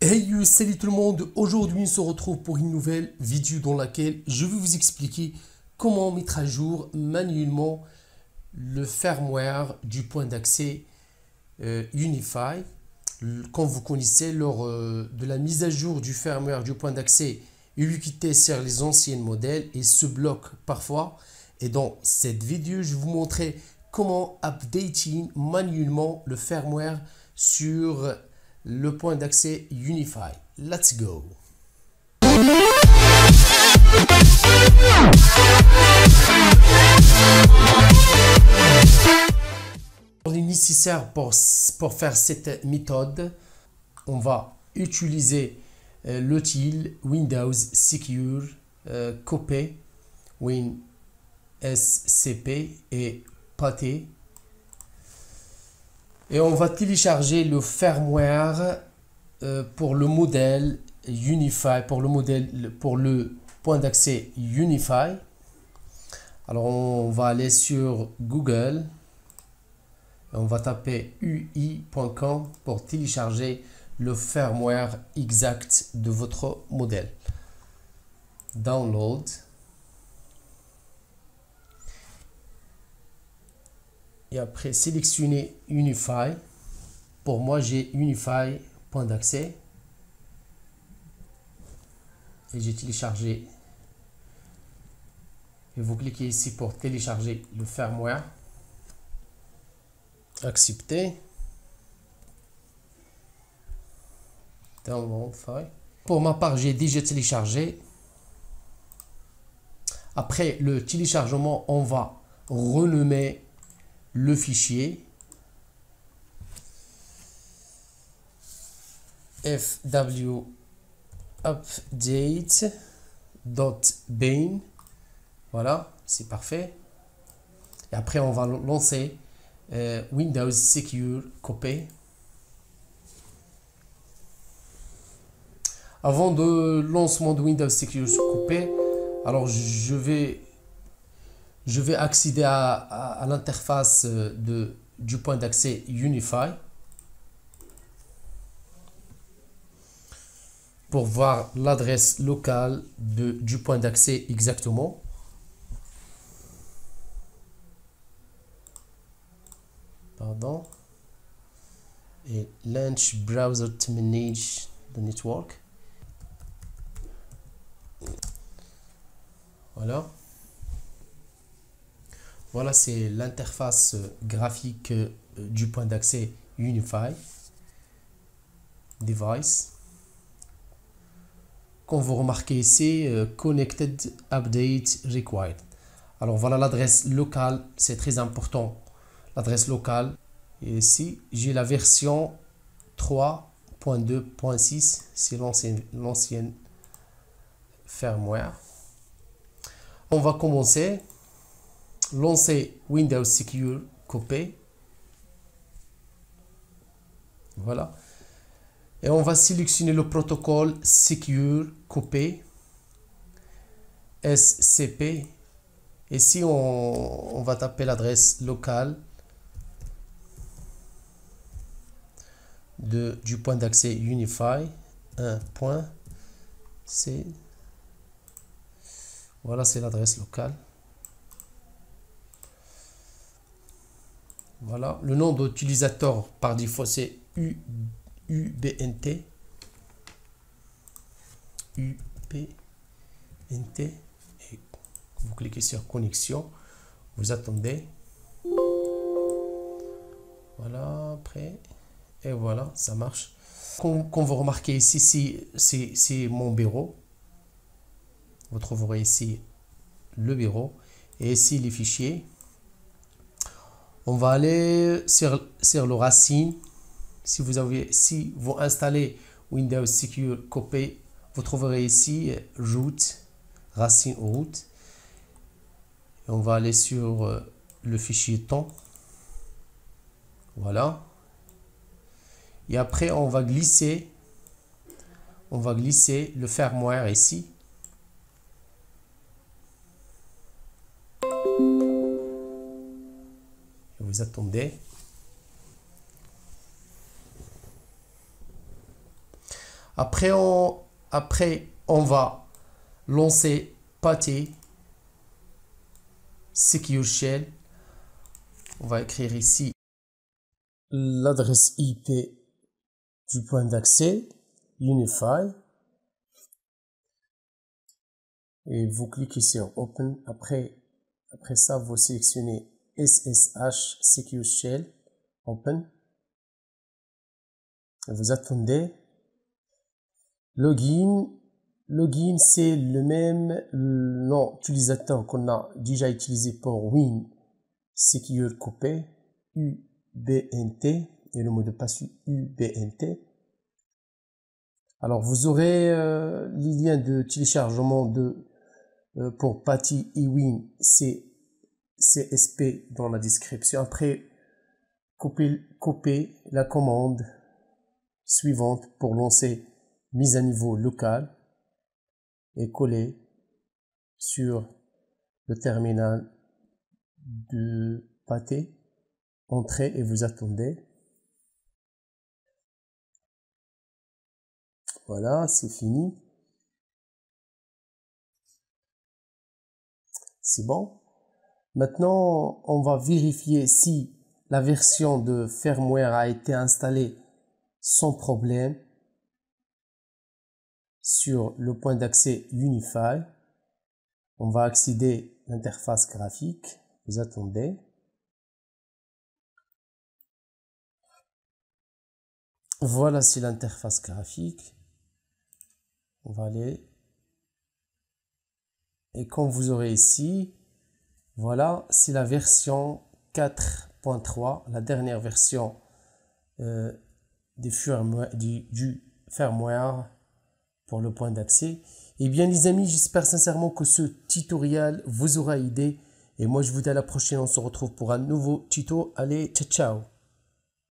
Hey, salut tout le monde, aujourd'hui on se retrouve pour une nouvelle vidéo dans laquelle je vais vous expliquer comment mettre à jour manuellement le firmware du point d'accès UniFi. Comme vous connaissez, lors de la mise à jour du firmware du point d'accès, Ubiquiti sur les anciens modèles et se bloque parfois. Et dans cette vidéo, je vais vous montrer comment updater manuellement le firmware sur le point d'accès UniFi. Let's go! Il est nécessaire pour faire cette méthode, on va utiliser l'outil Windows Secure Copy, WinSCP et PATE. Et on va télécharger le firmware pour le modèle UniFi, pour le point d'accès UniFi. Alors on va aller sur Google et on va taper ui.com pour télécharger le firmware exact de votre modèle. Download. Et après, sélectionner UniFi. Pour moi, j'ai UniFi point d'accès. Et j'ai téléchargé. Et vous cliquez ici pour télécharger le firmware. Accepter. Download file. Pour ma part, j'ai déjà téléchargé. Après le téléchargement, on va renommer le fichier fw update.bin. Voilà, c'est parfait. Et après, on va lancer Windows Secure Copy. Avant de lancement de Windows Secure Copy, alors je vais accéder à l'interface du point d'accès UniFi pour voir l'adresse locale du point d'accès exactement. Pardon. Et launch browser to manage the network. Voilà. Voilà, c'est l'interface graphique du point d'accès UniFi Device. Comme vous remarquez ici, Connected Update Required. Alors voilà l'adresse locale, c'est très important. L'adresse locale. Et ici, j'ai la version 3.2.6, c'est l'ancienne firmware. On va commencer. Lancer Windows Secure Copy. Voilà. Et on va sélectionner le protocole Secure Copy SCP. Ici, on va taper l'adresse locale du point d'accès UniFi 1.c. Voilà, c'est l'adresse locale. Voilà, le nom d'utilisateur par défaut c'est UBNT. UBNT. Et vous cliquez sur connexion. Vous attendez. Voilà, après. Et voilà, ça marche. Comme vous remarquez ici, c'est mon bureau. Vous trouverez ici le bureau. Et ici les fichiers. On va aller sur le racine. Si vous installez Windows Secure Copy, vous trouverez ici root, racine root. Et on va aller sur le fichier temps. Voilà. Et après, on va glisser le firmware ici. Vous attendez. Après, on va lancer PATE Secure Shell. On va écrire ici l'adresse IP du point d'accès Unify. Et vous cliquez sur Open. Après ça, vous sélectionnez SSH Secure Shell. Open. Et vous attendez. Login, c'est le même nom utilisateur qu'on a déjà utilisé pour Win Secure Copy, UBNT, et le mot de passe UBNT. Alors vous aurez les liens de téléchargement pour PATE eWin CSP dans la description. Après, copiez la commande suivante pour lancer mise à niveau locale et coller sur le terminal de PATE. Entrez et vous attendez. Voilà, c'est fini. C'est bon. Maintenant, on va vérifier si la version de firmware a été installée sans problème sur le point d'accès Unify. On va accéder à l'interface graphique. Vous attendez. Voilà, c'est l'interface graphique. On va aller. Et comme vous aurez ici, voilà, c'est la version 4.3, la dernière version du firmware pour le point d'accès. Et bien les amis, j'espère sincèrement que ce tutoriel vous aura aidé. Et moi je vous dis à la prochaine, on se retrouve pour un nouveau tuto. Allez, ciao ciao.